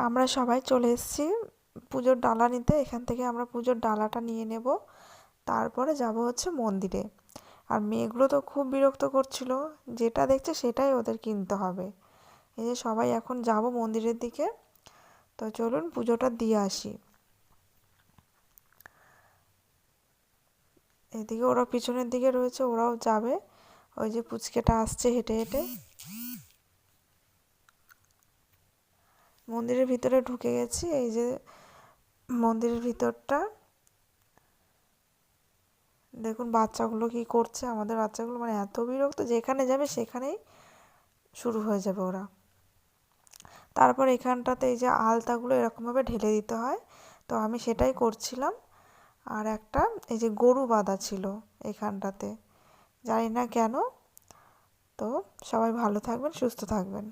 আমরা সবাই চলে এসেছি পুজোর ডালা নিতে। এখান থেকে আমরা পুজোর ডালাটা নিয়ে নেব, তারপরে যাব হচ্ছে মন্দিরে। আর মেয়েগুলো তো খুব বিরক্ত করছিল, যেটা দেখছে সেটাই ওদের কিনতে হবে। এই যে সবাই এখন যাব মন্দিরের দিকে, তো চলুন পুজোটা দিয়ে আসি। এদিকে ওরা পিছনের দিকে রয়েছে, ওরাও যাবে। ওই যে পুচকেটা আসছে হেঁটে হেঁটে। মন্দিরের ভিতরে ঢুকে গেছি। এই যে মন্দিরের ভিতরটা দেখুন, বাচ্চাগুলো কি করছে। আমাদের বাচ্চাগুলো মানে এত বিরক্ত, যেখানে যাবে সেখানেই শুরু হয়ে যাবে ওরা। তারপর এখানটাতে এই যে আলতাগুলো এরকমভাবে ঢেলে দিতে হয়, তো আমি সেটাই করছিলাম। আর একটা এই যে গরু বাঁধা ছিল এখানটাতে, জানি না কেন। তো সবাই ভালো থাকবেন, সুস্থ থাকবেন।